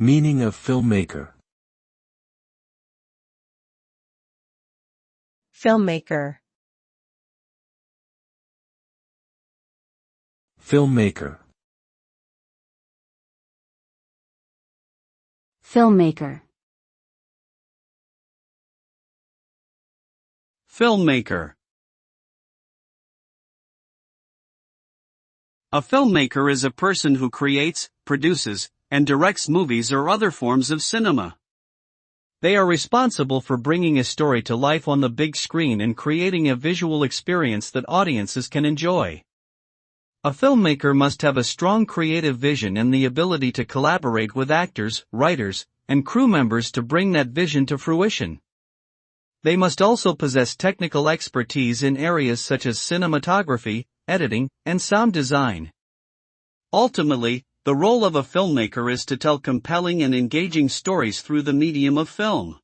Meaning of filmmaker. Filmmaker. Filmmaker. Filmmaker. Filmmaker. A filmmaker is a person who creates, produces, and directs movies or other forms of cinema. They are responsible for bringing a story to life on the big screen and creating a visual experience that audiences can enjoy. A filmmaker must have a strong creative vision and the ability to collaborate with actors, writers, and crew members to bring that vision to fruition. They must also possess technical expertise in areas such as cinematography, editing, and sound design. Ultimately, the role of a filmmaker is to tell compelling and engaging stories through the medium of film.